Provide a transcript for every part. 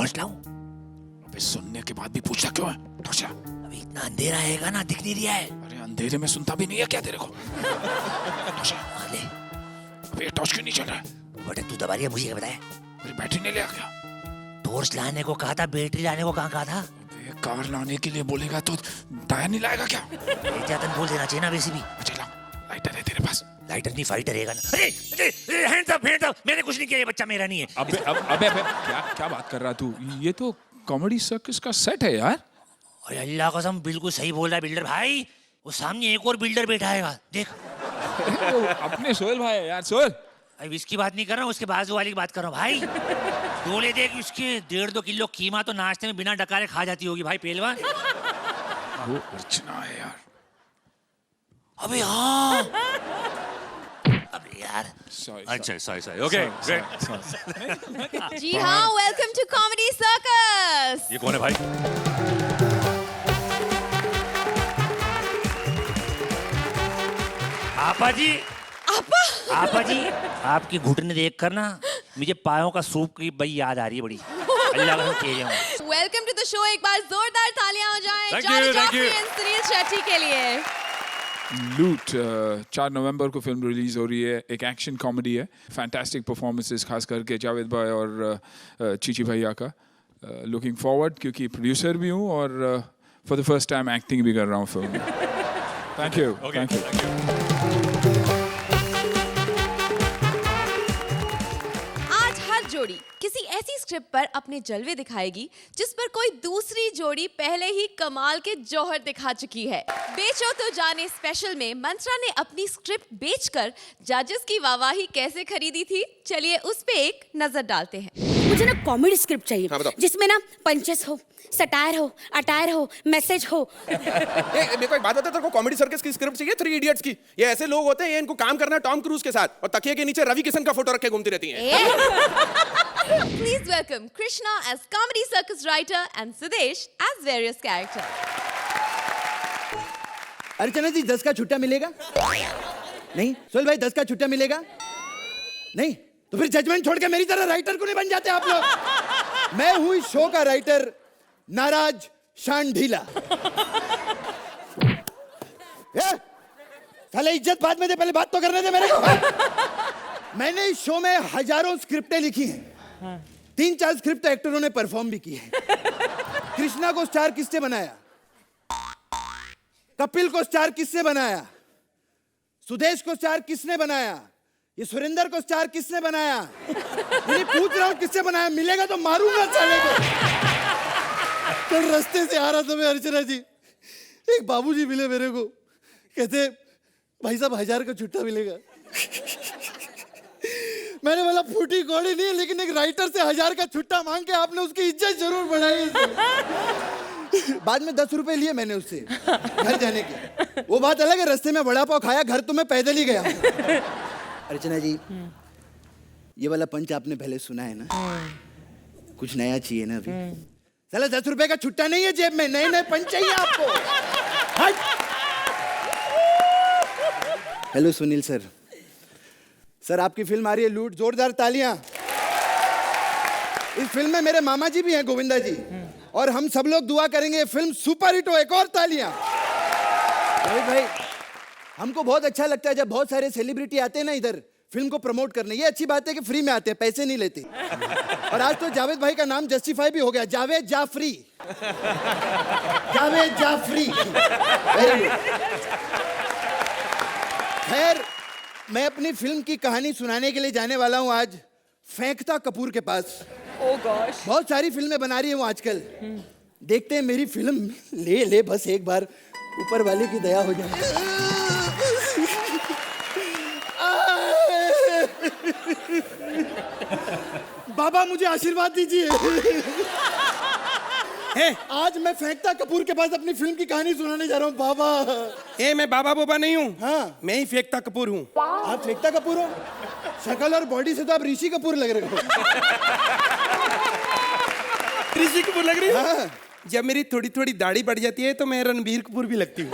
Torch लाऊं? अबे सुनने के बाद भी पूछना क्यों है? टॉर्च ला। अभी इतना अंधेरा है ना, दिख नहीं रहा है। अरे अंधेरे में सुनता भी नहीं है क्या तेरे को? टॉर्च ला। हाँ, ले। अबे टॉर्च क्यों नहीं चल रहा है? बटे तू दबा रही है, मुझे क्या बताया? मेरी बैटरी नहीं ले आ गया। टॉर्च लाने को कहा था, बैटरी लाने को कहाँ कहा था? अबे कार लाने के लिए बोलेगा तो टायर नहीं लाएगा क्या? एहतियातन बोल देना चाहिए ना वैसे भी। अच्छा ला, लाइटर है तेरे पास? लाइटर नहीं, फाइटर रहेगा ना। अरे हैंड्स अप, हैंड्स अप। मैंने कुछ नहीं किया, ये बच्चा मेरा नहीं है। अबे क्या बात कर रहा तू? ये तो कॉमेडी सर्कस का सेट है यार। अरे अल्लाह कसम बिल्कुल सही बोल रहा है बिल्डर भाई। वो सामने एक और बिल्डर बैठा है, देख। अपने सोहेल भाई है यार, सोहेल। अब इसकी बात नहीं कर रहा हूँ, उसके बाजू वाली की बात कर रहा हूँ भाई। डोले देख उसके, 1.5-2 किलो कीमा तो नाश्ते में बिना डकारे खा जाती होगी भाई पहलवान। वो अर्चना है यार। अबे हाँ, अबे यार। अच्छा सॉरी ओके ग्रेट। जी हाँ, वेलकम टू कॉमेडी सर्कस। ये कौन है भाई? आपा जी, आपा जी, आपकी घुटने देख कर ना मुझे पायों का सूप की बड़ी याद आ रही है बड़ी। अल्लाह का तेज है। Welcome to the show. एक बार जोरदार तालियां हो जाएं Thank Johnny you, thank Jaffrey you. And Suniel Shetty के लिए। लूट 4 नवंबर को फिल्म रिलीज हो रही है। एक एक्शन कॉमेडी है। फैंटास्टिक परफॉर्मेंसेस खास करके जावेद भाई और चीची भैया का। लुकिंग फॉरवर्ड, क्योंकि प्रोड्यूसर भी हूँ और for the first time acting भी कर रहा हूँ फिल्म में। Thank you, thank you. आज हर जोड़ी किसी ऐसी स्क्रिप्ट पर अपने जलवे दिखाएगी जिस पर कोई दूसरी जोड़ी पहले ही कमाल के जौहर दिखा चुकी है। बेचो तो जाने स्पेशल में मंत्रा ने अपनी स्क्रिप्ट बेचकर जजेस की वाहवाही कैसे खरीदी थी, चलिए उस पे एक नजर डालते हैं। मुझे ना कॉमेडी स्क्रिप्ट चाहिए। हाँ, बताओ। जिसमें ना पंचेस हो, सटायर हो, अटायर हो, मैसेज हो। मेरे को एक बात बता, तेरे को कॉमेडी सर्कस की स्क्रिप्ट चाहिए? 3 इडियट्स की? ये ऐसे लोग होते हैं, ये इनको काम करना है टॉम क्रूज के साथ और तकिए के नीचे रवि किशन का फोटो रखे घूमती रहती हैं। Please welcome Krishna as comedy circus writer and Sudesh as various characters. अर्चना जी 10 का छुट्टा मिलेगा? नहीं। सोहेल भाई 10 का छुट्टा मिलेगा? नहीं। तो फिर जजमेंट छोड़ के मेरी तरह राइटर को नहीं बन जाते आप लोग? मैं हूं इस शो का राइटर, नाराज शान ढीला। साले इज्जत बाद में दे, पहले बात तो करने दे मेरे को। मैंने इस शो में हजारों स्क्रिप्टें लिखी हैं। 3-4 स्क्रिप्ट एक्टरों ने परफॉर्म भी की है। कृष्णा को स्टार किसने बनाया? कपिल को स्टार किसने बनाया? सुदेश को स्टार किसने बनाया? ये सुरेंद्र को स्टार किसने बनाया? मैं पूछ रहा हूं किसने बनाया, मिलेगा तो मारूंगा साले को। कल रास्ते से आ रहा था मैं अर्चना जी, एक बाबूजी मिले मेरे को, कहते भाई साहब 1000 का छुट्टा मिलेगा। मैंने बोला फूटी कौड़ी नहीं, लेकिन एक राइटर से 1000 का छुट्टा मांग के आपने उसकी इज्जत जरूर बढ़ाई। बाद में 10 रुपए लिए मैंने उससे घर जाने के। वो बात अलग है, रास्ते में वड़ा पाव खाया, घर तो मैं पैदल ही गया। अर्चना जी, ये वाला पंच आपने पहले सुना है ना? कुछ नया चाहिए ना अभी? साला 10 रुपए का छुट्टा नहीं है जेब में, नए नए पंच चाहिए आपको। Hello Sunil sir. सर आपकी फिल्म आ रही है लूट, जोरदार तालियां। इस फिल्म में मेरे मामा जी भी हैं, गोविंदा जी, और हम सब लोग दुआ करेंगे फिल्म सुपर हिट हो। एक और तालियां। भाई हमको बहुत अच्छा लगता है जब बहुत सारे सेलिब्रिटी आते हैं ना इधर फिल्म को प्रमोट करने। ये अच्छी बात है कि फ्री में आते हैं, पैसे नहीं लेते। और आज तो जावेद भाई का नाम जस्टिफाई भी हो गया, जावेद जाफरी। जावेद जाफरी। खैर, मैं अपनी फिल्म की कहानी सुनाने के लिए जाने वाला हूं आज फेंकता कपूर के पास। Oh gosh. बहुत सारी फिल्में बना रही है वो आजकल। देखते हैं मेरी फिल्म ले बस एक बार, ऊपर वाले की दया हो जाए। बाबा मुझे आशीर्वाद दीजिए। आज मैं फेंकता कपूर के पास अपनी फिल्म की कहानी सुनाने जा रहा हूँ बाबा। मैं बाबा बोबा नहीं हूँ। हाँ, मैं ही फेंकता कपूर हूँ। आप फेंकता कपूर हो? शक्ल और बॉडी से तो आप ऋषि कपूर लग रहे हो। ऋषि कपूर लग रही है? हाँ। जब मेरी थोड़ी थोड़ी दाढ़ी बढ़ जाती है तो मैं रणबीर कपूर भी लगती हूँ।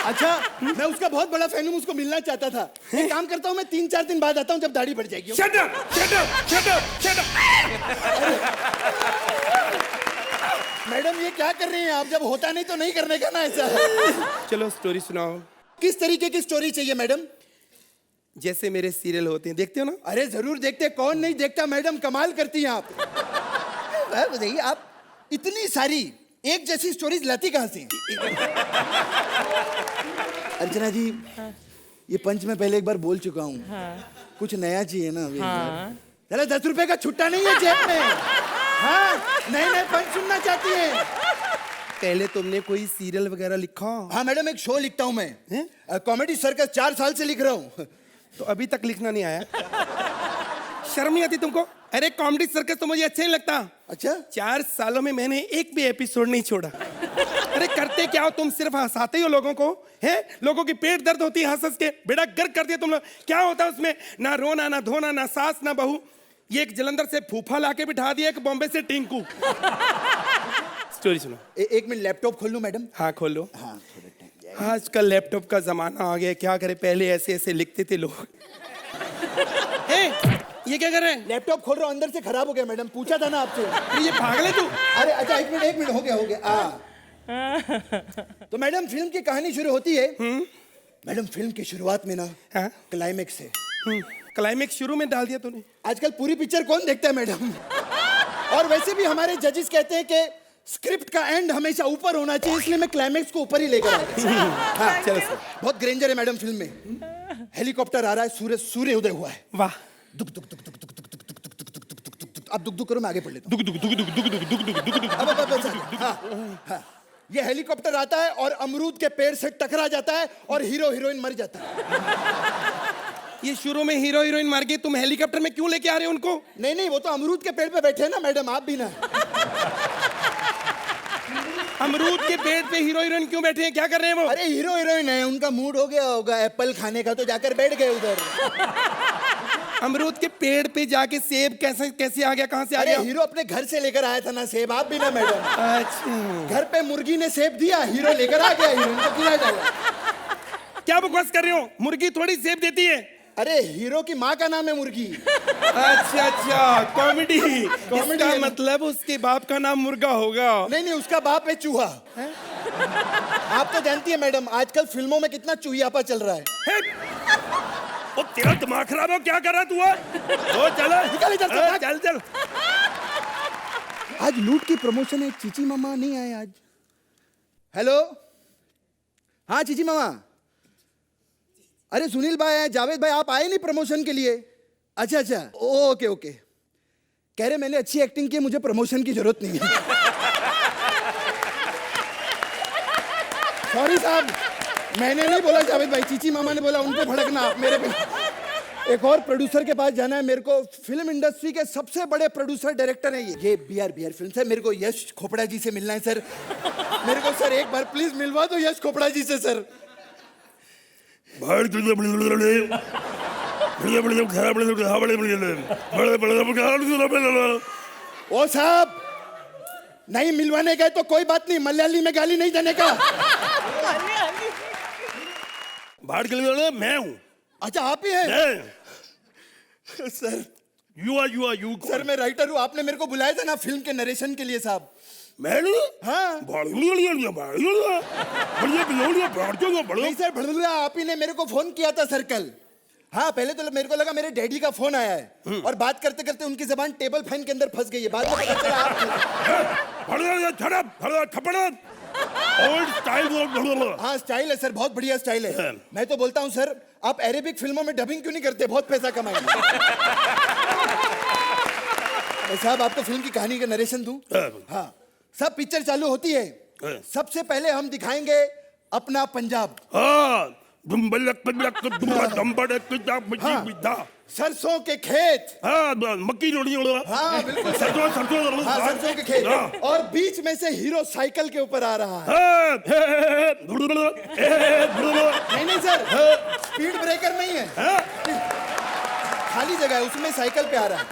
अच्छा, मैं उसका बहुत बड़ा फैन हूँ, उसको मिलना चाहता था। एक काम करता हूँ, मैं 3-4 दिन बाद आता हूँ जब दाढ़ी बढ़ जाएगी। Shut up! Shut up! Shut up! Shut up! क्या कर रही हैं आप? जब होता नहीं तो नहीं करने का ना ऐसा। चलो स्टोरी सुनाओ। किस तरीके की स्टोरी चाहिए मैडम? जैसे मेरे सीरियल होते हैं, देखते हो ना? अरे जरूर देखते, कौन नहीं देखता मैडम, कमाल करती हैं आप। बताइए आप इतनी सारी एक जैसी स्टोरीज लाती कहाँ से? अर्चना जी, ये पंच में पहले एक बार बोल चुका हूँ। कुछ नया चाहिए ना अभी। चलो 10 रुपए का छुट्टा नहीं है जेब में। हाँ, नए नए पंच सुनना चाहती है। पहले तुमने कोई सीरियल वगैरह लिखा? हाँ मैडम, एक शो लिखता हूँ मैं, कॉमेडी सर्कस, 4 साल से लिख रहा हूँ। तो अभी तक लिखना नहीं आया? शर्म नहीं आती तुमको? अरे कॉमेडी सर्कस तो मुझे अच्छा नहीं लगता। अच्छा, 4 सालों में मैंने एक भी एपिसोड नहीं छोड़ा। अरे करते क्या हो तुम? सिर्फ हंसाते हो लोगों को, हैं? लोगों की पेट दर्द होती है हंस हंस के, बेड़ा गर्क कर दिया तुम लोग। क्या होता है उसमें? ना रोना, ना धोना, ना सास, ना बहू। ये एक जलंधर से फूफा लाके बिठा दिया, एक बॉम्बे से टिंकू। स्टोरी सुनो। एक मिनट, लैपटॉप खोल लूं मैडम? हाँ खोलो। हाँ, आजकल लैपटॉप का जमाना आ गया, क्या करे, पहले ऐसे ऐसे लिखते थे लोग। ये क्या कर रहे हैं? लैपटॉप खोल रहा हूँ, अंदर से खराब हो गया मैडम, पूछा था ना आपसे। ये पागल है तू? अरे अच्छा, एक मिनट हो गया। तो मैडम फिल्म की कहानी शुरू होती है। मैडम फिल्म की शुरुआत में ना क्लाइमेक्स है। क्लाइमेक्स शुरू में डाल दिया तूने। आजकल पूरी पिक्चर कौन देखता है मैडम? और वैसे भी हमारे जजेस कहते हैं कि स्क्रिप्ट का एंड हमेशा ऊपर होना चाहिए, इसलिए मैं क्लाइमेक्स को ऊपर ही लेकर आया। हाँ चलो सर। बहुत ग्रेंजर है मैडम फिल्म में। हेलीकॉप्टर आ रहा है, सूर्य उदय हुआ है। वाह। दुक दुक दुक दुक दुक दुक दुक दुक दुक दुक दुक दुक दुक। अब दुक दुक करो, मैं आगे पढ़ लेता हूँ। दुक दुक दुक दुक दुक दुक दुक दुक दुक दुक। हाँ, ये हेलीकॉप्टर आता है और अमरूद के पेड़ से टकरा जाता है और हीरो हीरोइन मर जाता है। ये शुरू में हीरो हीरोइन मार गई, तुम हेलीकॉप्टर में क्यों लेके आ रहे हो उनको? नहीं, वो तो अमरूद के पेड़ पे बैठे हैं ना मैडम, आप भी ना। अमरूद के पेड़ पे हीरो हीरोइन क्यों बैठे हैं? क्या कर रहे हैं वो? अरे हीरो हीरोइन है, उनका मूड हो गया होगा एप्पल खाने का, तो जाकर बैठ गए उधर। अमरूद के पेड़ पे जाके सेब कैसे आ गया? कहाँ से आ अरे गया? हीरो अपने घर से लेकर आया था ना सेब, आप भी ना मैडम। अच्छा, घर पे मुर्गी ने सेब दिया, हीरो लेकर आ गया, हीरोइन को खिला डाला। क्या बकवास कर रहे हो? मुर्गी थोड़ी सेब देती है। अरे हीरो की माँ का नाम है मुर्गी। अच्छा, कॉमेडी। कॉमेडी इसका है। मतलब उसके बाप का नाम मुर्गा होगा। नहीं, उसका बाप है चूहा। आप तो जानती है मैडम, आजकल फिल्मों में कितना चूहियापा चल रहा है। ओ तेरा दिमाग खराब हो? क्या कर रहा तू? ओ चलो निकल इधर से, भाग। चल। आज लूट की प्रमोशन है, चीची मामा नहीं आए आज। हेलो, हाँ चीची मामा। अरे सुनील भाई आए, जावेद भाई आप आए नहीं प्रमोशन के लिए? अच्छा, ओके। कह रहे मैंने अच्छी एक्टिंग की, मुझे प्रमोशन की जरूरत नहीं है। सॉरी साहब, मैंने नहीं बोला जावेद भाई, चीची मामा ने बोला, उनको भड़कना आप मेरे पे। एक और प्रोड्यूसर के पास जाना है मेरे को, फिल्म इंडस्ट्री के सबसे बड़े प्रोड्यूसर डायरेक्टर हैं ये BR फिल्म से। मेरे को यश खोपड़ा जी से मिलना है सर। मेरे को सर एक बार प्लीज मिलवा दो यश खोपड़ा जी से सर। ओ साहब, नहीं मिलवाने गए तो कोई बात नहीं, मलयाली में गाली नहीं देने का। मैं हूँ। अच्छा आप ही हैं? सर यू सर मैं राइटर हूँ, आपने मेरे को बुलाया था ना फिल्म के नरेशन के लिए साहब। मैंने? हाँ नहीं सर, भड़ुआ आप ही ने मेरे को फोन किया था सर कल। हाँ पहले तो मेरे को लगा मेरे डैडी का फोन आया है, और बात करते करते उनकी जबान टेबल फैन के अंदर फंस गई है, बाद में पता चला आप। हाँ स्टाइल है सर, बहुत बढ़िया स्टाइल है। मैं तो बोलता हूँ सर, आप अरेबिक फिल्मों में डबिंग क्यों नहीं करते, बहुत पैसा कमाएंगे। साहब आपको फिल्म की कहानी का नरेशन दूं? हाँ, सब पिक्चर चालू होती है, सबसे पहले हम दिखाएंगे अपना पंजाब। सरसों के खेत। मक्की रोटी। हाँ बिल्कुल सरसों सरसों के खेत, और बीच में से हीरो साइकिल के ऊपर आ रहा है। नहीं सर, स्पीड ब्रेकर नहीं है, खाली जगह है उसमें साइकिल पे आ रहा है।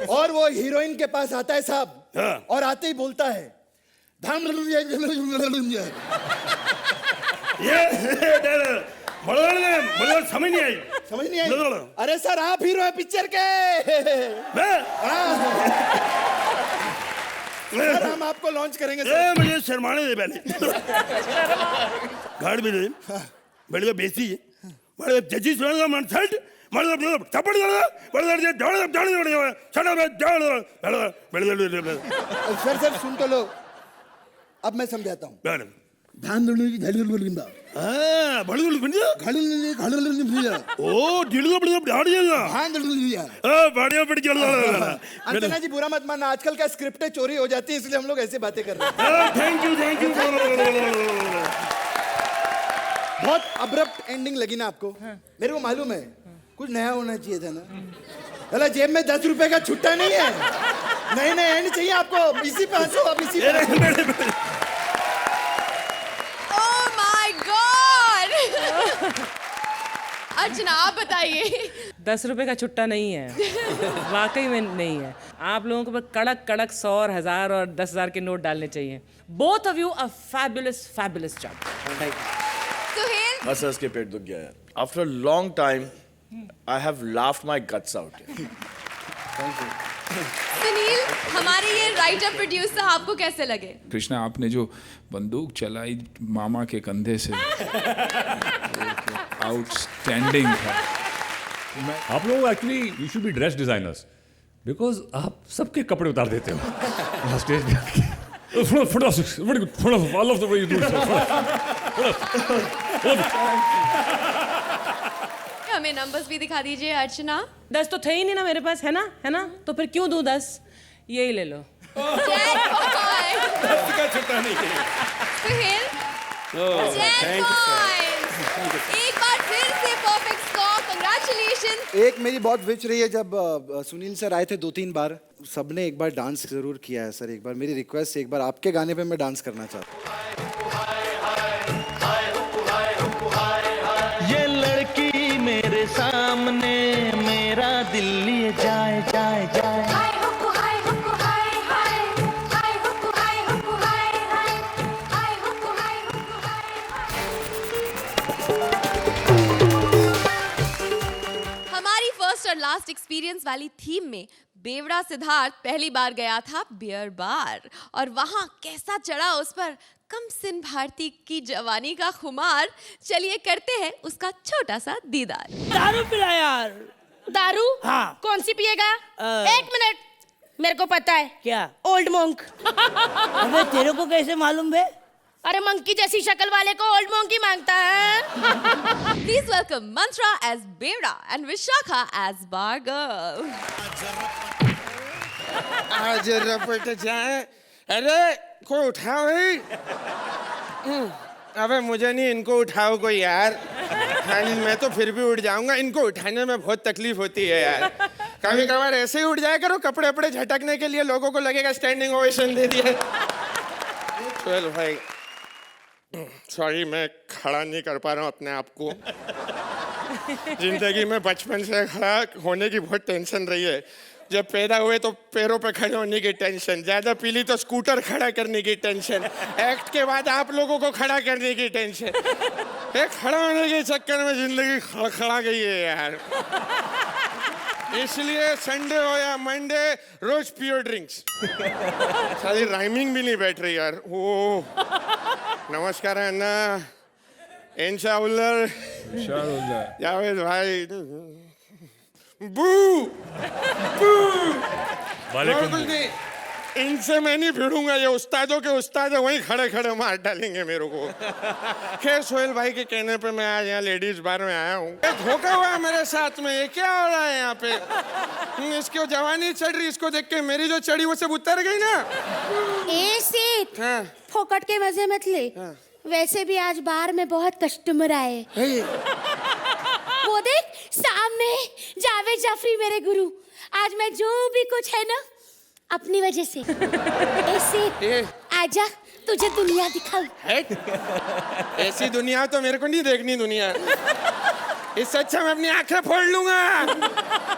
और वो हीरोइन के पास आता है साहब, और आते ही बोलता है समझ नहीं आई। समझ नहीं आई? अरे सर आप हीरो है पिक्चर के। सर हम आपको लॉन्च करेंगे सर। ए, मुझे शर्माने दे पहले गाड़ में दे बड़ी तो बेसी है बड़े जजी सुना मन सेट मतलब थप्पड़ सर सर सुन तो लो, अब मैं समझाता हूँ। धान दौड़ने की घड़ी बोलिंदा ओ अंजना जी बुरा मत मानना, आजकल क्या स्क्रिप्टें चोरी हो जाती है इसलिए हम लोग ऐसे बातें कर रहे हैं। थैंक यू बहुत अब्रप्ट एंडिंग लगी ना आपको? मेरे को मालूम है कुछ नया होना चाहिए था ना। भला जेब में 10 रुपए का छुट्टा नहीं है, नए नए एंड चाहिए आपको। इसी पे हंसो अब, इसी पे। Oh my God. अर्चना आप बताइए। 10 रुपए का छुट्टा नहीं है, वाकई में नहीं है। आप लोगों को बस कड़क कड़क 100 और 1000 और 10,000 के नोट डालने चाहिए। Both of you a fabulous job. Suhail बस हंस के पेट दुख गया यार। After a long time I have laughed my guts out. Suniel, हमारे ये राइटर प्रोड्यूसर आपको कैसे लगे? कृष्णा आपने जो बंदूक चलाई मामा के कंधे से आउटस्टैंडिंग था। आप लोग actually you should be dress designers because आप सबके कपड़े उतार देते हो वहाँ स्टेज पे आके। Fantastic, very good, fantastic. I love the way you do it. हमें नंबर्स भी दिखा दीजिए अर्चना। 10 तो थे ही नहीं ना मेरे पास, है ना? तो फिर क्यों दूं 10? यही ले लो। सुहेल 10 points। एक बार फिर से परफेक्ट स्कोर, कांग्रेचुलेशन। एक मेरी बहुत विच रही है, जब सुनील सर आए थे 2-3 बार, सबने एक बार डांस जरूर किया है सर। एक बार मेरी रिक्वेस्ट है, एक बार आपके गाने पे मैं डांस करना चाहता हूँ। ये लड़की मेरे सामने मेरा दिल लिए जाए जाए जाए। हमारी फर्स्ट और लास्ट एक्सपीरियंस वाली थीम में बेवड़ा सिद्धार्थ पहली बार गया था बियर बार, और वहां कैसा चढ़ा उस पर कमसिन भारती की जवानी का खुमार। चलिए करते हैं उसका छोटा सा दीदार। दारू पिला यार। दारू? हाँ। कौन सी पिएगा? 1 मिनट, मेरे को पता है। क्या? Old monk. अबे तेरे को कैसे मालूम बे? अरे मंकी जैसी शक्ल वाले को ओल्ड मोंक ही मांगता है। Please welcome Mantra as बेवड़ा and Vishakha as bar girl. आज रपट जाए। अरे कोई उठाओ ही। अबे मुझे नहीं, इनको उठाओ कोई यार। हाँ, मैं तो फिर भी उठ जाऊंगा, इनको उठाने में बहुत तकलीफ होती है यार। कभी कभार ऐसे ही उठ जाया करो, कपड़े अपड़े झटकने के लिए लोगों को लगेगा स्टैंडिंग ओवेशन दे दिया। चल भाई, सॉरी मैं खड़ा नहीं कर पा रहा हूँ अपने आप को। जिंदगी में बचपन से खड़ा होने की बहुत टेंशन रही है। जब पैदा हुए तो पैरों पे खड़े होने की टेंशन, ज्यादा पी ली तो स्कूटर खड़ा करने की टेंशन, एक्ट के बाद आप लोगों को खड़ा करने की टेंशन। खड़ा होने के चक्कर में जिंदगी खड़ा गई है यार। इसलिए संडे हो या मंडे रोज पियो ड्रिंक्स। सारी राइमिंग भी नहीं बैठ रही यार। ओ नमस्कार अन्ना, इंशाअल्लाह जावेद भाई। बू बू कुछ नहीं, इनसे मैं नहीं भिड़ूंगा। ये उस्तादों के उस्ताद है, वहीं खड़े खड़े मार डालेंगे मेरे को। खैर सोहेल भाई के कहने पे मैं आज यहाँ लेडीज बार में आया हूँ। धोखा हुआ है मेरे साथ में, ये क्या हो रहा है यहाँ पे? इसकी जवानी चढ़ रही, इसको देख के मेरी जो चढ़ी वो सब उतर गई ना। हाँ। फोकट के मजे मत ले। हाँ। वैसे भी आज बार में बहुत कस्टमर आए। वो देख सामने जावेद जाफरी मेरे गुरु। आज मैं जो भी कुछ है ना अपनी वजह से। ऐसे आजा तुझे दुनिया दिखाऊं। ऐसी दुनिया तो मेरे को नहीं देखनी दुनिया। इससे अच्छा मैं अपनी आंखें फोड़ लूंगा।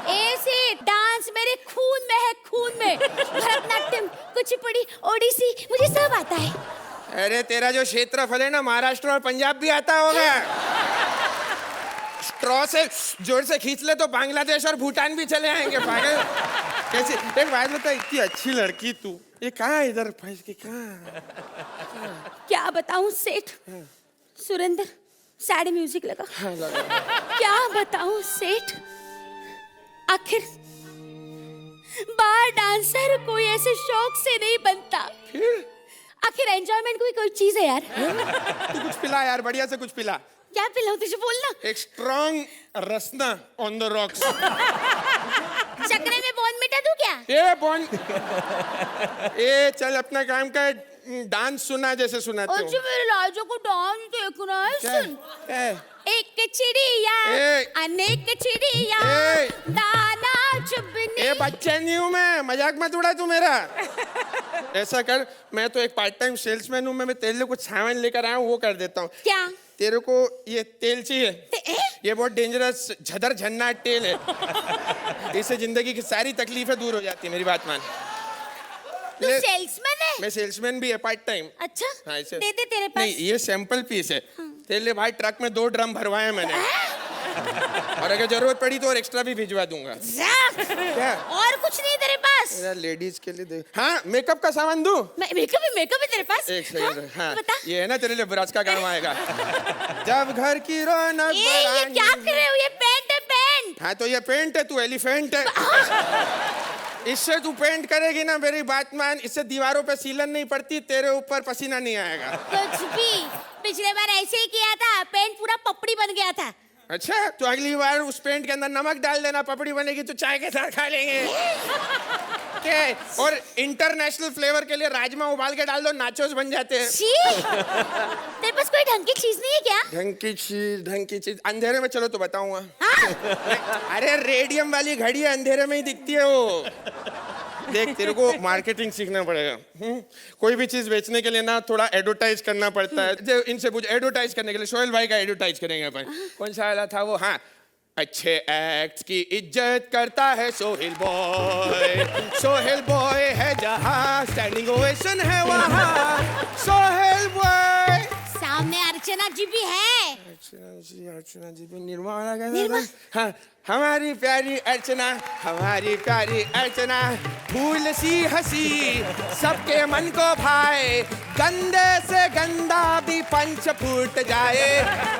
ऐसे डांस मेरे खून में है, खून में। भरतनाट्यम, कुचिपुड़ी, ओडिसी, मुझे सब आता है। अरे तेरा जो क्षेत्रफल है ना, महाराष्ट्र और पंजाब भी आता होगा। स्ट्रॉ से जोर से खींच ले तो बांग्लादेश और भूटान भी चले आएंगे पागल। कैसे? एक बात बता, इतनी अच्छी लड़की तू, ये कहाँ है इधर फंस के कहाँ? क्या बताऊं सेठ, सुरेंद्र सैड म्यूजिक लगा। क्या बताऊं सेठ, आखिर बार डांसर कोई ऐसे शौक से नहीं बनता। आखिर एंजॉयमेंट कोई चीज है यार। तू कुछ पिला यार, बढ़िया से कुछ पिला। क्या पिलाऊं तुझे, बोलना। एक strong Rasna on the rocks. चक्रे में बॉर्नविटा दूं क्या? ए चल अपना काम कर, डांस सुना जैसे सुनाते हो। अच्छा मेरे लाजो को डांस देखना है, सुन। एक चिड़िया अनेक चिड़िया दाना चुभने। ए बच्चा नहीं हूँ मैं, मजाक मत उड़ा तू मेरा। ऐसा कर, मैं तो एक पार्ट टाइम सेल्समैन हूँ, मैं तेरे लिए कुछ सामान लेकर आया हूँ, वो कर देता हूँ। क्या? तेरे को ये तेल चाहिए? ये बहुत डेंजरस झदर झन्नाट तेल है, इससे जिंदगी की सारी तकलीफें दूर हो जाती है। मेरी बात मान। तू सेल्समैन है? मैं सेल्समैन भी है पार्ट टाइम। अच्छा, हाँ, इसे दे दे तेरे पास। नहीं, ये सैंपल पीस है। तेरे लिए भाई ट्रक में 2 ड्रम भरवाए मैंने, और अगर जरूरत पड़ी तो और एक्स्ट्रा भी भिजवा दूंगा। क्या? और कुछ नहीं तेरे पास? मेरा लेडीज के लिए दे। हाँ, मेकअप का सामान दूं? मेकअप है तेरे पास? एक सेकंड। हाँ, बता। ये है ना तेरे लिए ब्रज का काम आएगा। जब घर की रौनक ये क्या कर रहे हो? ये पेंट है, पेंट। हाँ तो ये पेंट है, तू एलिफेंट है। इससे तू पेंट करेगी ना, मेरी बात मान, इससे दीवारों पे सीलन नहीं पड़ती, तेरे ऊपर पसीना नहीं आएगा। कुछ भी, पिछले बार ऐसे ही किया था, पेंट पूरा पपड़ी बन गया था। अच्छा, तो अगली बार उस पेंट के अंदर नमक डाल देना, पपड़ी बनेगी तो चाय के साथ खा लेंगे। क्या? और इंटरनेशनल फ्लेवर के लिए राजमा उबाल के डाल दो, नाचोस बन जाते हैं। तेरे पास कोई ढंग की चीज नहीं है क्या? ढंग की चीज अंधेरे में चलो तो बताऊंगा। हाँ? अरे रेडियम वाली घड़ी है, अंधेरे में ही दिखती है वो। देख, तेरे को मार्केटिंग सीखना पड़ेगा। कोई भी चीज बेचने के लिए ना थोड़ा एडवर्टाइज करना पड़ता है। इनसे पूछ, एडवर्टाइज करने के लिए सोहेल भाई का एडवर्टाइज करेंगे अपन। कौन सा वाला था वो? हाँ, अच्छे एक्ट की इज्जत करता है सोहेल बॉय। सोहेल बॉय है जहाँ, स्टैंडिंग ओवेशन है वहाँ। सोहेल बॉय। सामने अर्चना जी भी है। अर्चना जी भी, निर्मा वाला क्या? हाँ, हमारी प्यारी अर्चना, हमारी प्यारी अर्चना, फूल सी हंसी सबके मन को भाए, गंदे से गंदा भी पंच फूट जाए।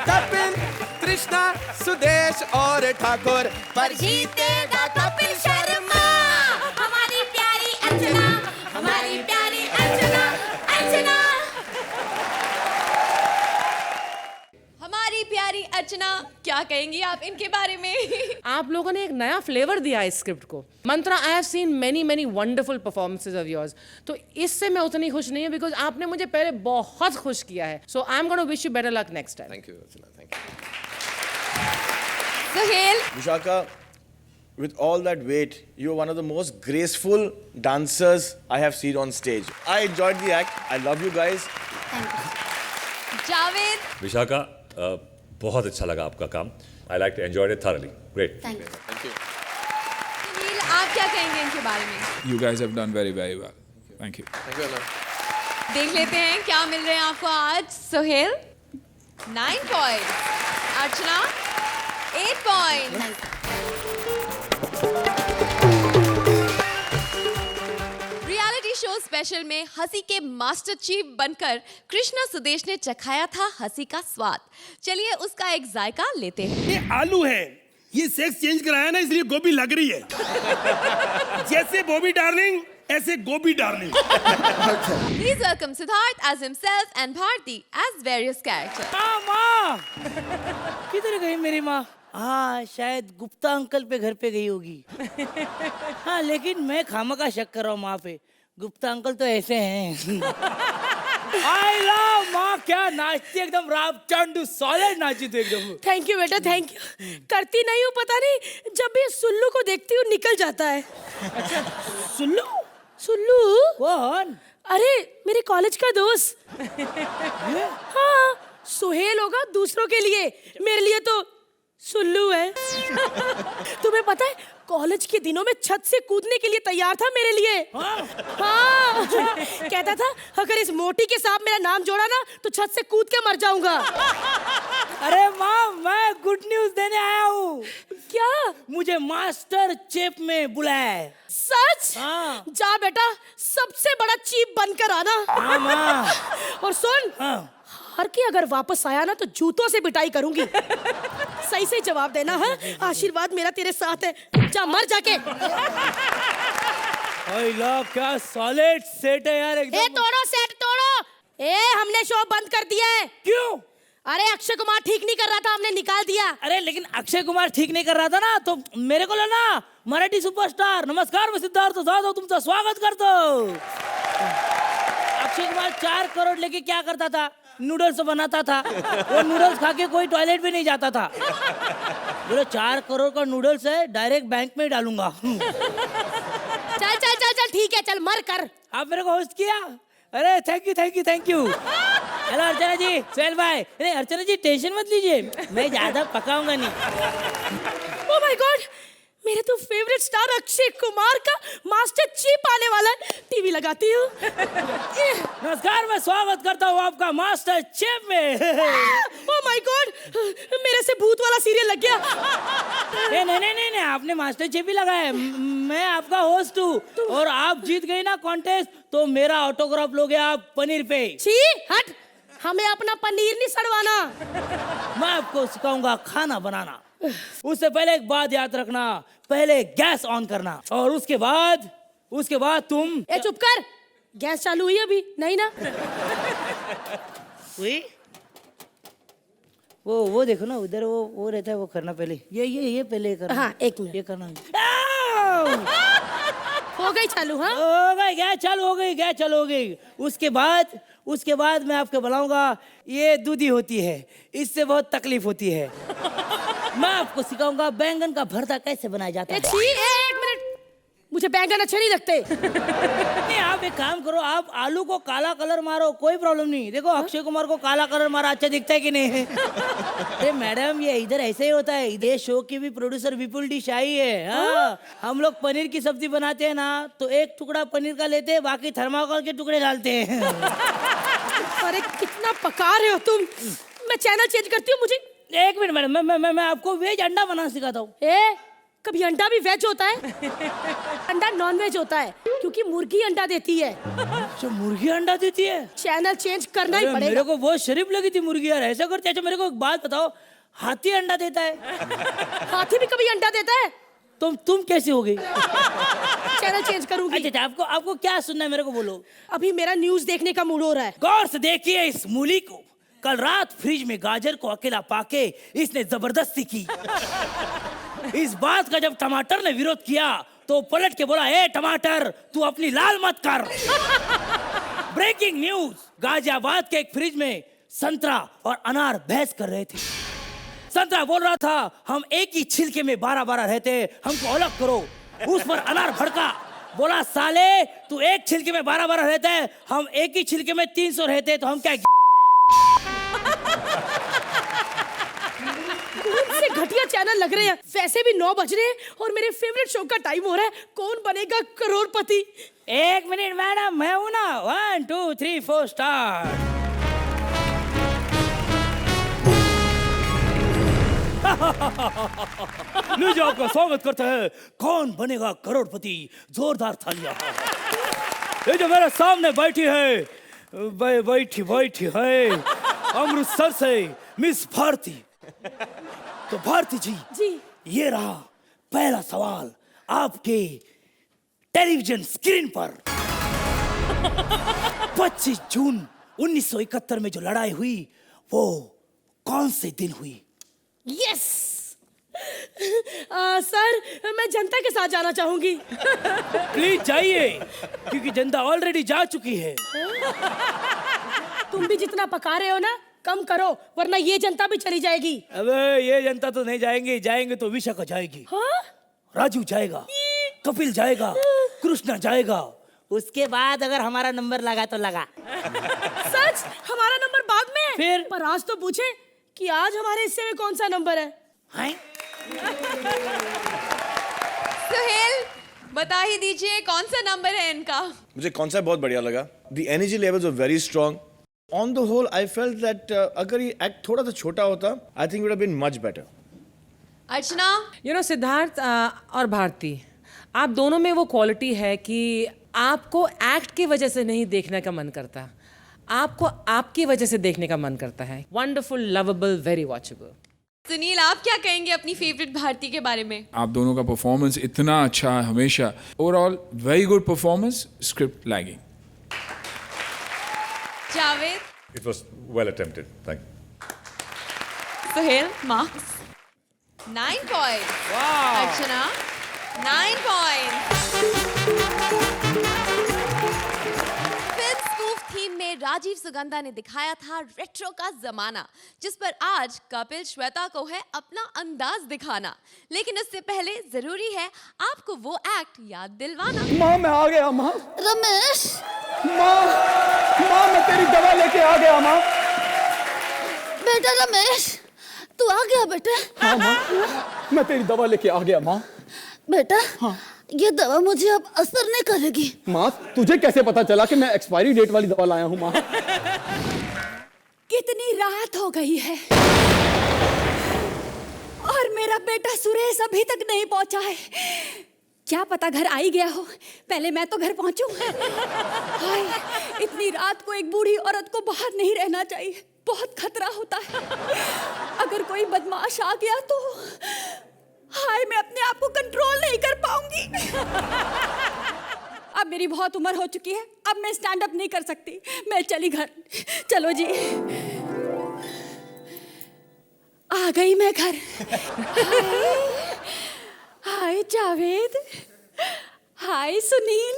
कपिल, कृष्णा, सुदेश और ठाकुर, पर जीतेगा कपिल शर्मा। हमारी प्यारी अर्चना, हमारी प्यारी अर्चना, अर्चना। हमारी प्यारी अर्चना, क्या कहेंगी आप इनके बारे में? आप लोगों ने एक नया फ्लेवर दिया है इस स्क्रिप्ट को। Mantra, I have seen many wonderful performances of yours, तो इससे मैं उतनी खुश नहीं हूँ बिकॉज आपने मुझे पहले बहुत खुश किया है। So I am gonna wish you better luck next time. Thank you, Archana. Thank you. Suhail, Vishaka, with all that weight, you're one of the most graceful dancers I have seen on stage. I enjoyed the act. I love you guys. Javed, Vishakha, बहुत अच्छा लगा आपका काम। I like to enjoy it thoroughly. Great. Thank you. Suniel, आप क्या कहेंगे इनके बारे में? You guys have done very, very well. Thank you. Thank you, Anna. देख लेते हैं क्या मिल रहे हैं आपको आज। सुहेल 9 पॉइंट, अर्चना 8 पॉइंट। रियलिटी शो स्पेशल में हंसी के मास्टर चीफ बनकर कृष्णा सुदेश ने चखाया था हंसी का स्वाद। चलिए उसका एक जायका लेते हैं। ये आलू है, ये सेक्स चेंज कराया ना, इसलिए गोभी लग रही है। जैसे बॉबी डार्लिंग, ऐसे गोभी darling. Please welcome Siddharth as himself and Bharti as various characters. माँ किधर गई मेरी माँ? हाँ, शायद गुप्ता अंकल पे घर पे गई होगी। हाँ, लेकिन मैं खामखा शक कर रहा हूँ माँ पे। गुप्ता अंकल तो ऐसे हैं। आई लव माँ, क्या नाचती एकदम, राप चांडू सॉलिड नाची तो एकदम। थैंक यू बेटा, थैंक यू। करती नहीं हूँ, पता नहीं, जब भी सुल्लू को देखती हूँ निकल जाता है। अच्छा, सुल्लू? सुल्लू? कौन? अरे मेरे कॉलेज का दोस्त। हाँ, सुहेल होगा दूसरों के लिए, मेरे लिए तो सुल्लू है। तुम्हें पता है, कॉलेज के दिनों में छत से कूदने के लिए तैयार था मेरे लिए। हाँ, कहता था अगर इस मोटी के साथ मेरा नाम जोड़ा ना तो छत से कूद के मर जाऊंगा। अरे माँ, मैं गुड न्यूज देने आया हूँ। क्या? मुझे मास्टर चेफ में बुलाया है। सच? हाँ। जा बेटा, सबसे बड़ा चीप बनकर आना। हाँ माँ। और सुन, हार के अगर वापस आया ना तो जूतों से पिटाई करूंगी। सही से जवाब देना है। आशीर्वाद मेरा तेरे साथ है, जा मर जाके। क्या सॉलिड सेट है यार एकदम। तोड़ो सेट तोड़ो। हमने शो बंद कर दिया है। क्यों? अरे अक्षय कुमार ठीक नहीं कर रहा था, हमने निकाल दिया। अरे लेकिन अक्षय कुमार ठीक नहीं कर रहा था ना, तो मेरे को लेना मराठी सुपरस्टार। नमस्कार, मैं सिद्धार्थ जाधव तुमचं स्वागत करतो। अक्षय कुमार 4 करोड़ लेके क्या करता था? नूडल्स बनाता था। वो नूडल्स खा के कोई टॉयलेट भी नहीं जाता था। बोले 4 करोड़ का नूडल्स है, डायरेक्ट बैंक में डालूंगा। चल चल चल चल ठीक है, चल मर कर। आप मेरे को होस्ट किया। अरे thank you thank you thank you. Hello Archana ji, Sohail भाई। नहीं अर्चना जी टेंशन मत लीजिए, मैं ज्यादा पकाऊंगा नहीं। ओह माय गॉड, मेरे तो फेवरेट स्टार अक्षय कुमार का मास्टर चीफ आने वाला है। टीवी लगाती हूँ। नमस्कार, मैं स्वागत करता हूँ आपका मास्टर चीफ में। ओह माय गॉड, मेरे से भूत वाला सीरियल लग गया। नहीं नहीं नहीं नहीं, आपने मास्टर चीफ ही लगाया है। मैं आपका होस्ट हूँ और आप जीत गई ना कॉन्टेस्ट, तो मेरा ऑटोग्राफ लोगे आप पनीर पे। छी हट, हमें अपना पनीर नहीं सड़वाना। मैं आपको सिखाऊंगा खाना बनाना। उससे पहले एक बात याद रखना, पहले गैस ऑन करना और उसके बाद तुम। ए चुप कर, गैस चालू हुई अभी नहीं ना? हुई? वो देखो ना उधर, वो रहता है, वो करना पहले। ये पहले करना। हाँ एक मिनट, ये करना। हो गई चालू। हाँ हो गई, गैस चालू हो गई, गैस चालू हो गई। उसके बाद मैं आपको बुलाऊंगा, ये दूधी होती है, इससे बहुत तकलीफ होती है। मैं आपको सिखाऊंगा बैंगन का भरता कैसे बनाया जाता है। एक मिनट, मुझे बैंगन अच्छे नहीं लगते। नहीं आप एक काम करो, आप आलू को काला कलर मारो, कोई प्रॉब्लम नहीं। देखो अक्षय कुमार को काला कलर मारा अच्छा दिखता है कि नहीं? अरे मैडम ये इधर ऐसे ही होता है। इधर शो की भी प्रोड्यूसर विपुल डी शाही है। हाँ हम लोग पनीर की सब्जी बनाते हैं ना, तो एक टुकड़ा पनीर का लेते हैं, बाकी थर्माकोल के टुकड़े डालते हैं। अरे कितना पका रहे हो तुम। मैं चैनल चेंज करती हूँ। मुझे एक मिनट मैडम, मैं आपको वेज अंडा बनाना सिखाता हूँ। कभी अंडा भी वेज होता है? अंडा नॉन वेज होता है क्योंकि मुर्गी अंडा देती है। अच्छा मुर्गी अंडा देती है? चैनल चेंज करना ही पड़ेगा। मेरे को बहुत शरीफ लगी थी मुर्गी यार, ऐसा करते। अच्छा मेरे को एक बात बताओ, हाथी अंडा देता है? हाथी भी कभी अंडा देता है? तुम कैसी हो गई? चैनल चेंज करूंगी। अच्छा आपको क्या सुनना है मेरे को बोलो। अभी मेरा न्यूज देखने का मूड हो रहा है। गौर से देखिए इस मूली को। कल रात फ्रिज में गाजर को अकेला पाके इसने जबरदस्ती की। इस बात का जब टमाटर ने विरोध किया तो पलट के बोला, ए टमाटर तू अपनी लाल मत कर। ब्रेकिंग न्यूज, गाजियाबाद के एक फ्रिज में संतरा और अनार बहस कर रहे थे। संतरा बोल रहा था हम एक ही छिलके में 12-12 रहते, हमको अलग करो। उस पर अनार भड़का, बोला साले तू एक छिलके में 12-12 रहता है, हम एक ही छिलके में 300 रहते, तो हम क्या कौन से घटिया चैनल लग रहे हैं। वैसे भी 9 बज रहे हैं और मेरे फेवरेट शो का टाइम हो रहा है, कौन बनेगा करोड़पति। एक मिनट मैडम, मैं हूं ना। 1 2 3 4 स्टार्ट। लीजिए आपका स्वागत करते हैं, कौन बनेगा करोड़पति। जोरदार तालियां। ये जो मेरे सामने बैठी है अमृतसर से मिस भारती। तो भारती जी ये रहा पहला सवाल आपके टेलीविजन स्क्रीन पर। 25 जून 1971 में जो लड़ाई हुई वो कौन से दिन हुई? यस सर, मैं जनता के साथ जाना चाहूंगी। प्लीज जाइए क्योंकि जनता ऑलरेडी जा चुकी है। तुम भी जितना पका रहे हो ना कम करो, वरना ये जनता भी चली जाएगी। अबे ये जनता तो नहीं जाएंगे तो विशाखा जाएगी। हाँ? राजू जाएगा, कपिल जाएगा, कृष्णा जाएगा। उसके बाद अगर हमारा नंबर लगा तो लगा। सच? हमारा नंबर बाद में? फिर पर आज तो पूछे कि आज हमारे हिस्से में कौन सा नंबर है? सुहेल बता ही दीजिए कौन सा नंबर है इनका। मुझे कॉन्सेप्ट बहुत बढ़िया लगा। The energy levels were very strong. On the whole, I felt that अगर ये एक्ट थोड़ा सा छोटा होता, I think it would have been much better. अर्चना, सिद्धार्थ और भारती, आप दोनों में वो क्वालिटी है कि आपको एक्ट की वजह से नहीं देखने का मन करता, आपको आपकी वजह से देखने का मन करता है. Wonderful, lovable, very watchable. Sunil, आप क्या कहेंगे अपनी फेवरेट भारती के बारे में? आप दोनों का परफॉर्मेंस इतना अच्छा है हमेशा. Overall very good performance, script lagging. Javed, It was well attempted. Thank you. Suhail, marks 9 point. Archana 9 point. Film spoof theme में राजीव सुगंधा ने दिखाया था रेट्रो का जमाना, जिस पर आज कपिल श्वेता को है अपना अंदाज दिखाना. लेकिन उससे पहले जरूरी है आपको वो एक्ट याद दिलवाना. माँ मैं आ गया माँ. रमेश, माँ मैं तेरी दवा लेके आ गया माँ. बेटा रमेश, तू आ गया बेटा? हाँ माँ, मैं तेरी दवा लेके आ गया माँ. बेटा, ये दवा मुझे अब असर नहीं करेगी. माँ तुझे कैसे पता चला कि मैं एक्सपायरी डेट वाली दवा लाया हूँ माँ? कितनी रात हो गई है और मेरा बेटा सुरेश अभी तक नहीं पहुंचा है. क्या पता घर आ ही गया हो. पहले मैं तो घर पहुंचूं. हाय, इतनी रात को एक बूढ़ी औरत को बाहर नहीं रहना चाहिए. बहुत खतरा होता है. अगर कोई बदमाश आ गया तो हाय, मैं अपने आप को कंट्रोल नहीं कर पाऊंगी. अब मेरी बहुत उम्र हो चुकी है. अब मैं स्टैंड अप नहीं कर सकती. मैं चली घर. चलो जी, आ गई मैं घर. हाय जावेद, हाय सुनील.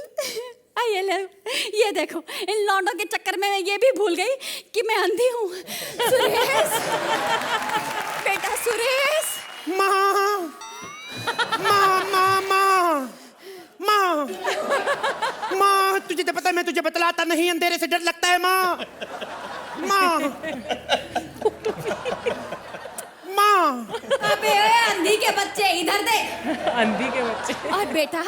ये देखो, इन लौंडों के चक्कर में मैं ये भी भूल गई कि मैं अंधी हूँ. सुरेश, बेटा सुरेश. माँ माँ माँ माँ माँ माँ, तुझे तो पता है मैं तुझे बतलाता नहीं, अंधेरे से डर लगता है माँ. माँ माँ. अबे अंधी के बच्चे, इधर देख. अंधी के बच्चे. और बेटा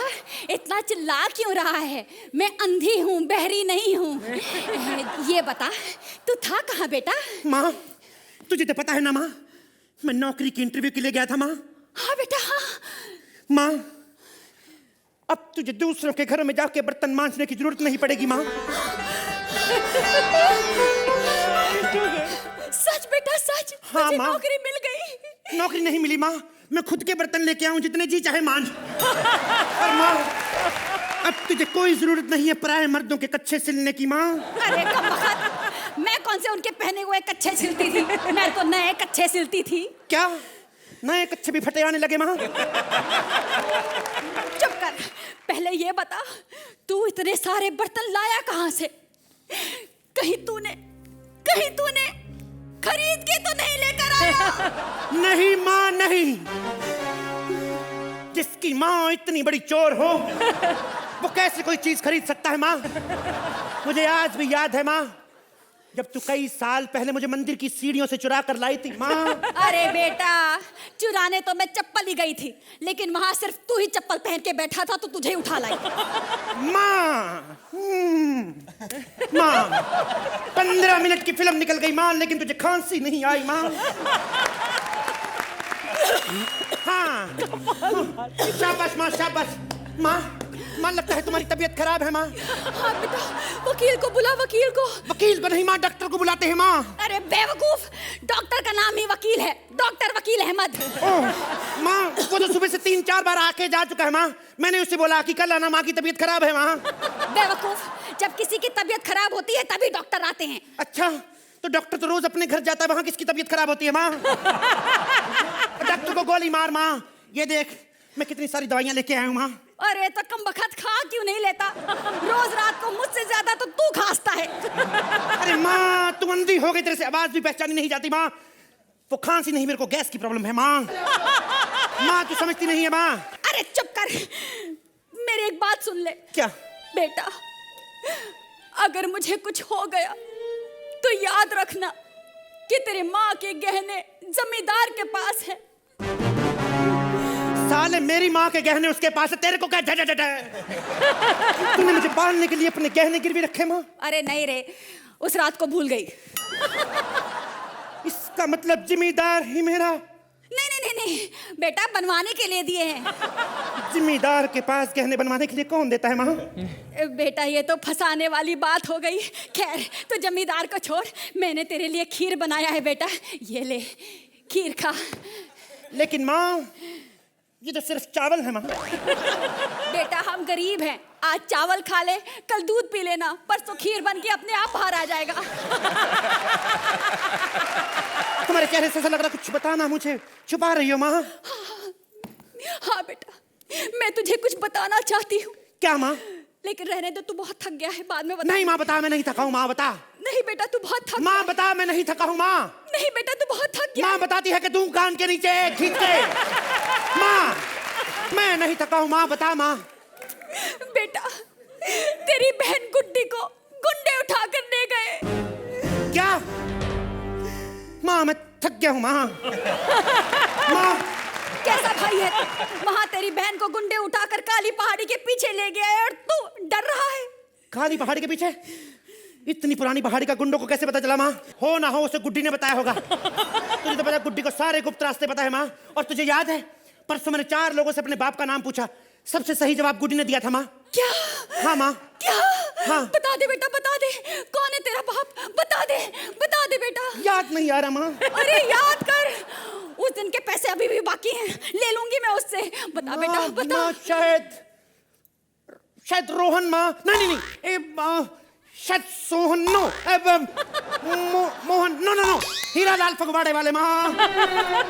इतना चिल्ला क्यों रहा है? मैं अंधी हूँ, बहरी नहीं हूँ. ये बता, तू था कहाँ बेटा? माँ तुझे तो पता है ना माँ, मैं नौकरी की इंटरव्यू के लिए गया था माँ. हाँ बेटा, हाँ. माँ अब तुझे दूसरों के घरों में जाके बर्तन मांजने की जरूरत नहीं पड़ेगी माँ. सच बेटा सच? हाँ, मुझे माँ. नौकरी मिल गई. नौकरी नहीं मिली माँ, मैं खुद के बर्तन लेके आऊं जितने जी चाहे मांझ. और माँ अब तुझे कोई जरूरत नहीं है पराये मर्दों के कच्छे सिलने की माँ. अरे कमबख्त, मैं कौन से उनके पहने हुए कच्छे सिलती थी? मैं तो नए कच्छे सिलती थी. क्या नए कच्छे भी फटे आने लगे माँ? चुप कर. पहले ये बता, तू इतने सारे बर्तन लाया कहाँ से? कहीं तूने खरीद के तो नहीं लेकर आया? नहीं माँ नहीं. जिसकी माँ इतनी बड़ी चोर हो वो कैसे कोई चीज खरीद सकता है माँ? मुझे आज भी याद है माँ, जब तू कई साल पहले मुझे मंदिर की सीढ़ियों से चुरा कर लाई थी माँ. अरे बेटा, चुराने तो मैं चप्पल ही गई थी, लेकिन वहां सिर्फ तू ही चप्पल पहन के बैठा था तो तुझे उठा लाई. माँ माँ 15 मिनट की फिल्म निकल गई माँ, लेकिन तुझे खांसी नहीं आई माँ. हाँ शाबाश माँ, शाबाश माँ. माँ लगता है तुम्हारी तबीयत खराब है माँ. हाँ बेटा, वकील को बुला. वकील को नहीं माँ, डॉक्टर को बुलाते हैं माँ. अरे बेवकूफ, डॉक्टर का नाम ही वकील है. डॉक्टर वकील अहमद. माँ वो तो सुबह से 3-4 बार आके जा चुका है माँ. मैंने उससे बोला कि कल आना, माँ की तबीयत खराब है माँ. बेवकूफ, जब किसी की तबीयत खराब होती है तभी डॉक्टर आते हैं. अच्छा, तो डॉक्टर तो रोज अपने घर जाता है, वहाँ किसकी तबीयत खराब होती है माँ? डॉक्टर को गोली मार माँ. ये देख मैं कितनी सारी दवाइयाँ लेके आया हूँ माँ. अरे तो कमबख्त खा क्यों नहीं लेता? रोज रात को मुझसे ज्यादा तो तू खांसता है. अरे माँ तू अंधी हो गई, तेरे से आवाज भी पहचानी नहीं जाती माँ. वो खांसी नहीं, मेरे को गैस की प्रॉब्लम है माँ. माँ तू समझती नहीं है माँ. अरे चुप कर, मेरी एक बात सुन ले. क्या? बेटा, अगर मुझे कुछ हो गया तो याद रखना कि तेरे माँ के गहने जमींदार के पास है. साले मेरी माँ के गहने उसके पास है, तेरे को क्या झट तूने मुझे पालने के लिए अपने गहने गिरवी रखे माँ? अरे नहीं रे, उस रात को भूल गई. इसका मतलब जिम्मेदार ही मेरा? नहीं नहीं नहीं नहीं बेटा, बनवाने के लिए दिए हैं। जिम्मेदार के पास गहने बनवाने के लिए कौन देता है माँ? बेटा ये तो फंसाने वाली बात हो गई। खैर तो जमींदार को छोड़, मैंने तेरे लिए खीर बनाया है बेटा, ये ले खीर खा। लेकिन माँ ये तो सिर्फ चावल है माँ। बेटा हम गरीब हैं, आज चावल खा ले, कल दूध पी लेना, परसों खीर बन के अपने आप बाहर आ जाएगा। तुम्हारे चेहरे से ऐसा लग रहा कुछ बताना मुझे छुपा रही हो माँ। हाँ बेटा, मैं तुझे कुछ बताना चाहती हूँ। क्या माँ? लेकिन रहने दो, तू बहुत थक गया है, बाद में बता। नहीं माँ बता, मैं नहीं थका हूँ माँ, बता। नहीं बेटा तू बहुत थक। माँ बता, मैं नहीं थका हूँ माँ। नहीं बेटा तू बहुत थक गया। माँ बताती है कि तू कान के नीचे खींच के। माँ मैं नहीं थका हूँ माँ, बता माँ। बेटा तेरी बहन गुड्डी को गुंडे उठा कर ले गए। क्या? माँ मैं थक गया हूँ माँ। माँ कैसा भाई है तू? वहाँ तेरी बहन को गुंडे उठाकर काली पहाड़ी के पीछे ले गया है और तू डर रहा है। काली पहाड़ी के पीछे? इतनी पुरानी पहाड़ी का गुंडों को कैसे पता चला माँ? हो ना हो उसे गुड्डी ने बताया होगा। तुझे तो पता, गुड्डी को सारे गुप्त रास्ते पता है माँ। और तुझे याद है परसों मैंने 4 लोगों से अपने बाप का नाम पूछा, सबसे सही जवाब गुड्डी ने दिया था माँ। क्या? हाँ माँ। क्या? हाँ। बता दे बेटा, बता दे, कौन है तेरा बाप? बता दे बेटा। याद नहीं आ रहा माँ। अरे याद कर, उस दिन के पैसे अभी भी बाकी हैं, ले लूंगी मैं उससे। बता बेटा बता। माँ, शायद रोहन माँ। नहीं शायद सोहन, नो मोहन, नो हीरालाल फगवाड़े वाले माँ।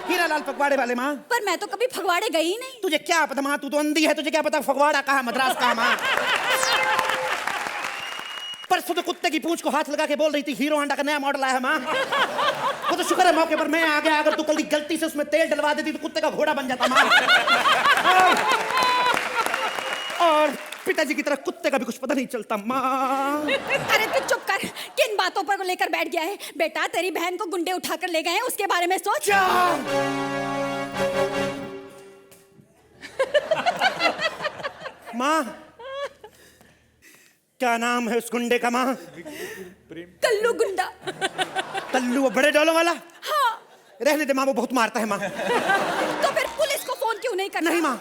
हीरालाल फगवाड़े वाले माँ। पर मैं तो कभी फगवाड़े गई ही नहीं। तुझे क्या पता माँ, तू तो अंधी है, तुझे क्या पता फगवाड़ा कहाँ मद्रास कहाँ माँ। परसों तो कुत्ते की पूंछ को हाथ लगा के बोल रही थी हीरो होंडा का नया मॉडल आया है माँ। वो तो शुक्र है मौके पर मैं आ गया, अगर तू कल गलती से उसमें तेल डलवा देती तो कुत्ते का घोड़ा बन जाता माँ। और पिताजी की तरह कुत्ते का भी कुछ पता नहीं चलता माँ। अरे तू चुप कर, किन बातों पर लेकर बैठ गया है? बेटा तेरी बहन को गुंडे उठाकर ले गए हैं, उसके बारे में सोच। माँ क्या नाम है उस गुंडे का माँ? कल्लू गुंडा। कल्लू वो बड़े डोलों वाला? हाँ। रहने दे माँ, वो बहुत मारता है माँ। तो फिर पुलिस को फोन क्यों नहीं करना? नहीं माँ,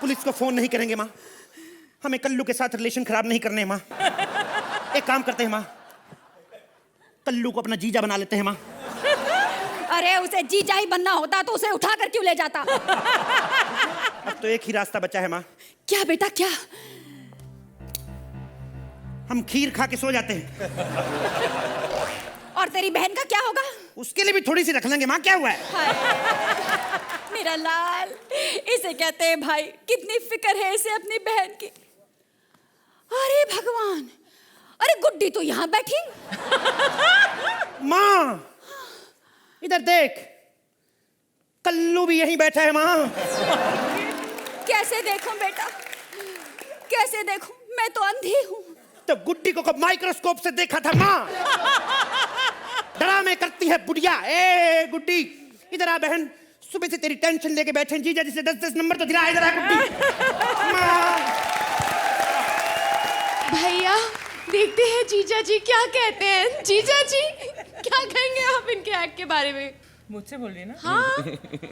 पुलिस को फोन नहीं करेंगे माँ, हमें कल्लू के साथ रिलेशन खराब नहीं करने माँ। एक काम करते हैं माँ, कल्लू को अपना जीजा बना लेते हैं माँ। अरे उसे जीजा ही बनना होता तो उसे उठाकर क्यों ले जाता? अब तो एक ही रास्ता बचा है माँ। क्या बेटा क्या? हम खीर खा के सो जाते हैं। और तेरी बहन का क्या होगा? उसके लिए भी थोड़ी सी रख लेंगे माँ, क्या हुआ है? मेरा लाल, इसे कहते हैं भाई, कितनी फिक्र है इसे अपनी बहन की। अरे भगवान, अरे गुड्डी तो यहाँ बैठी। माँ इधर देख, कल्लू भी यहीं बैठा है माँ। कैसे देखूं बेटा, कैसे देखूं? मैं तो अंधी हूँ। तो गुड्डी को कब माइक्रोस्कोप से देखा था माँ? ड्रामे करती है बुढ़िया। ए गुड्डी इधर आ बहन, सुबह से तेरी टेंशन लेके बैठे जीजा जिसे 10-10 नंबर तो दिला। इधर आ गुड्डी। माँ भैया देखते हैं जीजा जी क्या कहते हैं। जीजा जी क्या कहेंगे आप इनके एक्ट के बारे में? मुझसे बोल रही है ना? हाँ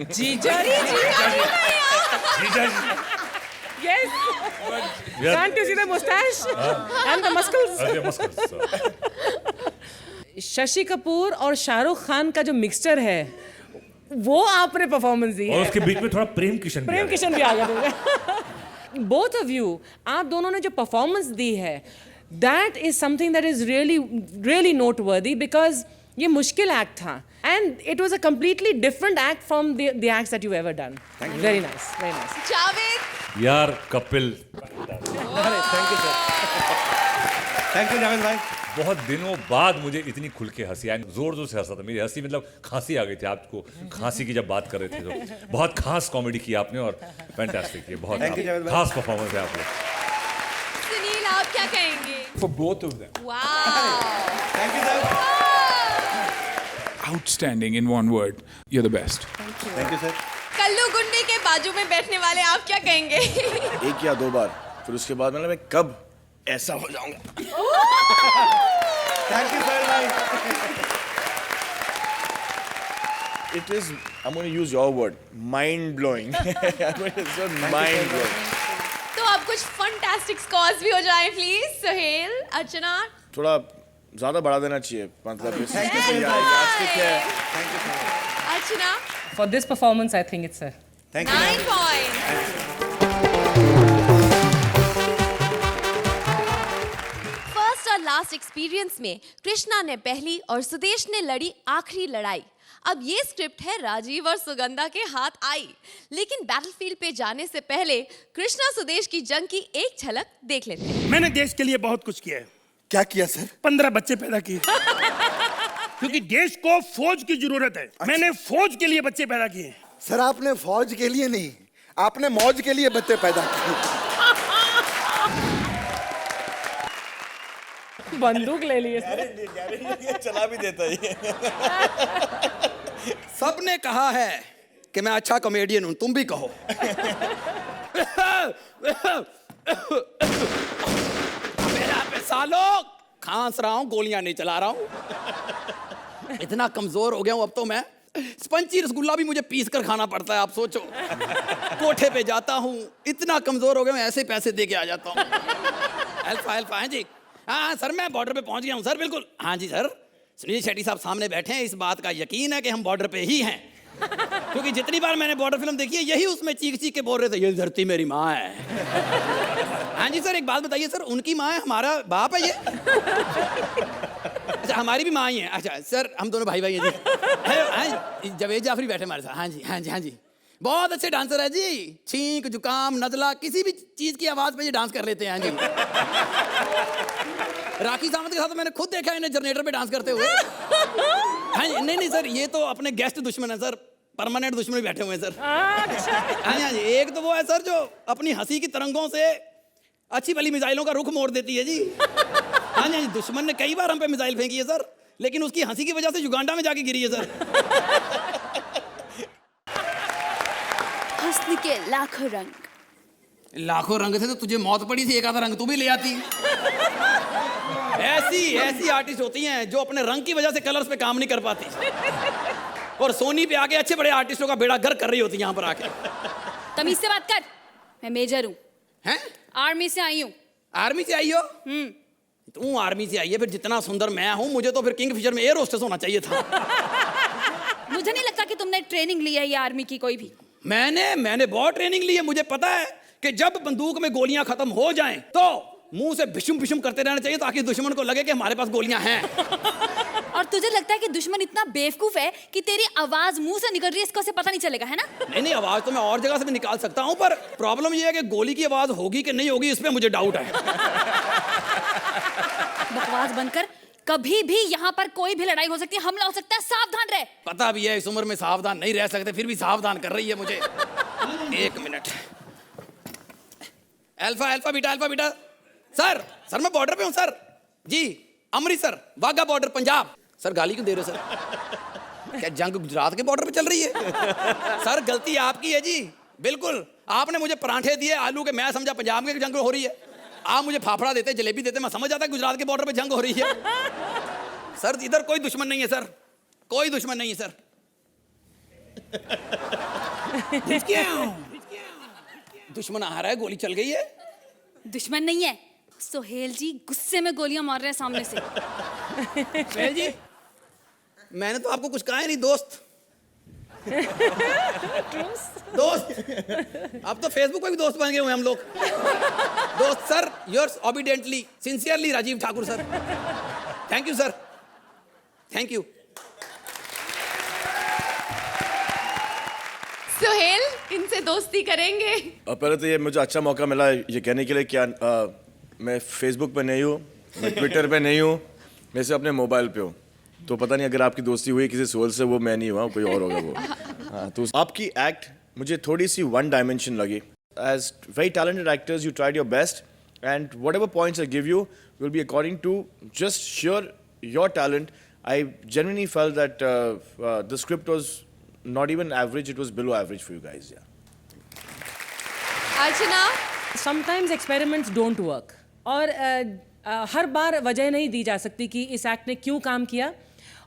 जीजा जी जीजा जी। Yes. Can't you see the mustache and the muscles? Shashi Kapoor और शाहरुख खान का जो मिक्सचर है वो आपने परफॉर्मेंस दी है। और उसके बीच में थोड़ा प्रेम किशन भी आ गया। बोथ ऑफ यू, आप दोनों ने जो परफॉर्मेंस दी है that is something that is really really noteworthy, because ये मुश्किल एक्ट था and it was a completely different act from the acts that you ever done. Very nice, very nice. Javed यार Kapil, thank you sir. Thank you Javed भाई। बहुत दिनों बाद मुझे इतनी खुल के हंसी आई, जोर जोर से हंसा था। मेरी हंसी मतलब खांसी आ गई थी। आपको खांसी की जब बात कर रहे थे तो बहुत खास कॉमेडी की आपने और फैंटास्टिक की, बहुत खास परफॉर्मेंस है आप लोग। सुनील आप क्या कहेंगे? For both of them. वाह, thank you sir. Outstanding in one word. You're the best. Thank you sir. Kallu गुंडे के बाजू में बैठने वाले आप क्या कहेंगे? 1 या 2 बार, फिर उसके बाद मतलब मैं कब ऐसा हो जाऊंगा। थैंक यू सर भाई। It is, I'm going to use your word, mind-blowing. It's so mind-blowing. तो अब कुछ फंटास्टिक स्कोर्स भी हो जाए प्लीज। सोहेल, अर्चना। थोड़ा ज़्यादा बढ़ा देना चाहिए, मतलब इस yardstick है। अर्चना। For this performance, I think it's a 9 points. First और लास्ट एक्सपीरियंस में कृष्णा ने पहली और सुदेश ने लड़ी आखिरी लड़ाई। अब ये स्क्रिप्ट है राजीव और सुगंधा के हाथ आई, लेकिन बैटलफील्ड पे जाने से पहले कृष्णा सुदेश की जंग की एक झलक देख लेते हैं। मैंने देश के लिए बहुत कुछ किया है। क्या किया सर? 15 बच्चे पैदा किए क्योंकि देश को फौज की जरूरत है। मैंने फौज के लिए बच्चे पैदा किए। सर आपने फौज के लिए नहीं, आपने मौज के लिए बच्चे पैदा किए। बंदूक ले लिए। चला भी देता है। सबने कहा है कि मैं अच्छा कॉमेडियन हूं, तुम भी कहो। मेरा पे सालों खांस रहा हूं, गोलियां नहीं चला रहा हूं। इतना कमजोर हो गया हूं अब तो मैं, स्पंची रसगुल्ला भी मुझे पीस कर खाना पड़ता है। आप सोचो, कोठे पे जाता हूं, इतना कमजोर हो गया हूं, ऐसे पैसे दे के आ जाता हूं। अल्फा है जी। हाँ सर, मैं बॉर्डर पे पहुंच गया हूं सर, बिल्कुल। हाँ जी सर, सुनील शेट्टी साहब सामने बैठे हैं, इस बात का यकीन है कि हम बॉर्डर पे ही हैं, क्योंकि जितनी बार मैंने बॉर्डर फिल्म देखी है, यही उसमें चीख चीख के बोल रहे थे, ये धरती मेरी माँ है। हाँ जी सर, एक बात बताइए सर, उनकी माँ है, हमारा बाप है ये? अच्छा, हमारी भी माँ ही है। अच्छा सर, हम दोनों भाई भाई हैं जी। जावेद जाफरी बैठे हमारे साथ। हाँ जी हाँ जी हाँ जी, बहुत अच्छे डांसर है जी। छींक, जुकाम, नजला, किसी भी चीज की आवाज पे ये डांस कर लेते हैं। हाँ जी। राखी सावंत के साथ तो मैंने खुद देखा है इन्हें जनरेटर पे डांस करते हुए। हाँ जी, नहीं सर, ये तो अपने गेस्ट दुश्मन है सर, परमानेंट दुश्मन भी बैठे हुए हैं सर। हाँ जी, एक तो वो है सर जो अपनी हंसी की तरंगों से अच्छी भली मिसाइलों का रुख मोड़ देती है जी। हाँ जी, दुश्मन ने कई बार हम पे मिसाइल फेंकी है सर, लेकिन उसकी हंसी की वजह से युगांडा में जाके गिरी है सर। हुस्न के लाखों रंग। लाखों रंग थे तो तुझे मौत पड़ी थी, एक आधा रंग तू भी ले आती। ऐसी आर्टिस्ट होती हैं जो अपने रंग की वजह से कलर्स पे काम नहीं कर पाती, और सोनी पे आके अच्छे बड़े आर्टिस्टों का बेड़ा गर्क कर रही होती है यहाँ पर आके। तमीज से बात कर, मैं मेजर हूँ। हैं? आर्मी से आई हूँ। आर्मी से आई हो? तू आर्मी से आई है, फिर जितना सुंदर मैं हूँ, मुझे तो फिर किंगफिशर में एयर होस्टेस होना चाहिए था। मुझे नहीं लगता कि तुमने ट्रेनिंग ली है ये आर्मी की कोई भी। मैंने बहुत ट्रेनिंग ली है। मुझे पता है कि जब बंदूक में गोलियां खत्म हो जाएं तो मुंह से भिशुम भिशुम करते रहना चाहिए, ताकि दुश्मन को लगे कि हमारे पास गोलियां हैं। और तुझे लगता है कि दुश्मन इतना बेवकूफ है कि तेरी आवाज मुंह से निकल रही है, इसको उसे पता नहीं चलेगा, है ना? नहीं, आवाज तो मैं और जगह से भी निकाल सकता हूं, पर प्रॉब्लम ये है कि गोली की आवाज होगी कि नहीं होगी, इस पे मुझे डाउट है। बकवास बंद कर। कभी भी यहाँ पर कोई भी लड़ाई हो सकती है, हमला हो सकता है, सावधान रहे। पता भी है इस उम्र में सावधान नहीं रह सकते, फिर भी सावधान कर रही है मुझे। एक मिनट। Alpha beta. सर मैं बॉर्डर पे हूँ सर जी, अमृतसर वाघा बॉर्डर पंजाब। सर गाली क्यों दे रहे हो सर? क्या जंग गुजरात के बॉर्डर पे चल रही है? सर गलती आपकी है जी, बिल्कुल। आपने मुझे परांठे दिए आलू के, मैं समझा पंजाब में जंग हो रही है। आप मुझे फाफड़ा देते, जलेबी देते, मैं समझ जाता गुजरात के बॉर्डर पे जंग हो रही है। सर इधर कोई दुश्मन नहीं है सर, कोई दुश्मन नहीं है सर। दुश्मन आ रहा है, गोली चल गई है। दुश्मन नहीं है, सोहेल जी गुस्से में गोलियां मार रहे हैं सामने से। सोहेल जी, मैंने तो आपको कुछ कहा ही नहीं, दोस्त। अब तो फेसबुक पे भी दोस्त बन गए हुए हम लोग। दोस्त sir, yours obediently sincerely Rajiv Thakur sir. Thank you sir, thank you. Sohail, इनसे दोस्ती करेंगे? पहले तो ये मुझे अच्छा मौका मिला ये कहने के लिए क्या मैं फेसबुक पे नहीं हूँ, मैं ट्विटर पे नहीं हूँ, मैं सिर्फ अपने मोबाइल पे हूँ। तो पता नहीं अगर आपकी दोस्ती हुई किसी सोल से, वो मैं नहीं हुआ, कोई और होगा वो। हाँ, तो आपकी एक्ट मुझे थोड़ी सी वन डायमेंशन लगी। As very talented actors you tried your best, and whatever points I give you will be according to just sure your talent. I genuinely felt that the script was not even average, it was below average for you guys. Archana, sometimes experiments don't work, और हर बार वजह नहीं दी जा सकती कि इस act ने क्यों काम किया,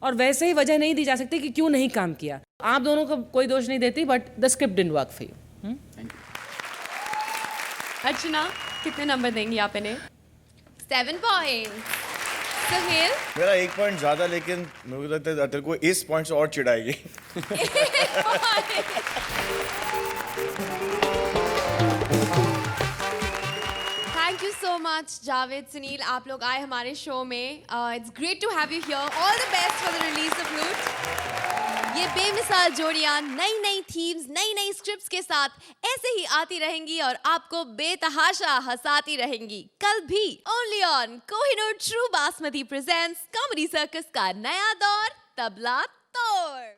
और वैसे ही वजह नहीं दी जा सकती कि क्यों नहीं काम किया। आप दोनों को कोई दोष नहीं देती, but the script didn't work for you. Archana, कितने नंबर देंगी आप इन्हें? 7 पॉइंट। सुहेल? मेरा 1 पॉइंट ज्यादा, लेकिन मेरे को लगता है तेरे को इस पॉइंट से और चिढ़ाएगी। Thank you so much Javed, Sunil, आप लोग आए हमारे शो में। It's great to have you here. All the best for the release of Loot. ये बेमिसाल जोड़ियां नई नई थीम्स, नई नई स्क्रिप्ट्स के साथ ऐसे ही आती रहेंगी और आपको बेतहाशा हंसाती रहेंगी। कल भी only on Kohinoor true basmati presents comedy circus का नया दौर, तबला तोड़।